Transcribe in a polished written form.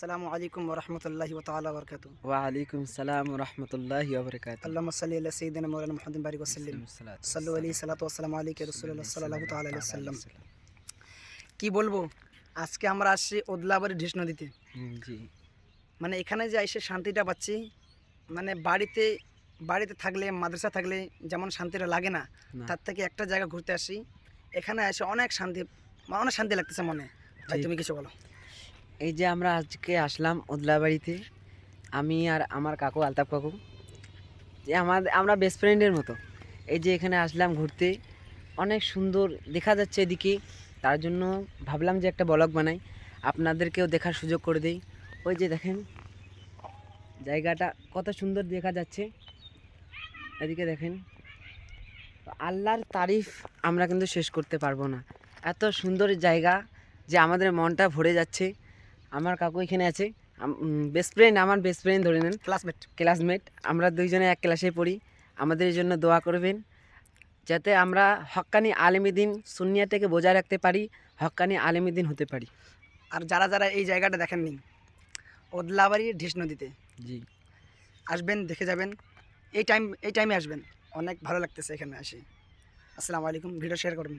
আসসালামু আলাইকুম ওয়া রাহমাতুল্লাহি ওয়া তাআলা ওয়া বারাকাতুহু। ওয়ালাইকুম সালাম রহমতুল্লাহি আল্লাহুম্মা সাল্লি আলা সাইয়্যিদিনা মাওলানা মুহাম্মাদিন বারিক ওয়া সাল্লিম। সাল্লু আলাইহি সাল্লাতু ওয়া সালামু আলাইকা রাসূলুল্লাহ সাল্লাল্লাহু তাআলা আলাইহি ওয়াসাল্লাম। কি বলবো, আজকে আমরা আসছি ওদলাবাড়ি ঢিস নদীতে। জি মানে এখানে যে এসে শান্তিটা পাচ্ছি, মানে বাড়িতে বাড়িতে থাকলে মাদ্রাসা থাকলে যেমন শান্তিটা লাগে না, না তার থেকে একটা জায়গা ঘুরতে আসি, এখানে এসে অনেক শান্তি, অনেক শান্তি লাগতেছে মনে। ভাই ঠিক। তুমি কিছু বলো। এই যে আমরা আজকে আসলাম ওদলাবাড়িতে, আমি আর আমার কাকু আলতাফ কাকু, যে আমরা বেস্ট ফ্রেন্ডের মতো। এই যে এখানে আসলাম ঘুরতে, অনেক সুন্দর দেখা যাচ্ছে এদিকে, তার জন্য ভাবলাম যে একটা ব্লগ বানাই, আপনাদেরকেও দেখার সুযোগ করে দেই। ওই যে দেখেন জায়গাটা কত সুন্দর দেখা যাচ্ছে, এদিকে দেখেন। আল্লাহর তারিফ আমরা কিন্তু শেষ করতে পারবো না, এত সুন্দর জায়গা যে আমাদের মনটা ভরে যাচ্ছে। আমার কাকু এখানে আছে, বেস্ট ফ্রেন্ড, আমার বেস্ট ফ্রেন্ড ধরে নেন, ক্লাসমেট। আমরা দুইজনে এক ক্লাসে পড়ি। আমাদের জন্য দোয়া করবেন যাতে আমরা হক্কানি আলেমীদ্দিন সুন্নিয়াটাকে বজায় রাখতে পারি, হক্কানি আলেমীদ্দিন হতে পারি। আর যারা যারা এই জায়গাটা দেখেননি, ওদলাবাড়ি ঢিস নদীতে জি আসবেন, দেখে যাবেন। এই টাইমে আসবেন, অনেক ভালো লাগতেছে এখানে আসি। আসসালামু আলাইকুম, ভিডিও শেয়ার করুন।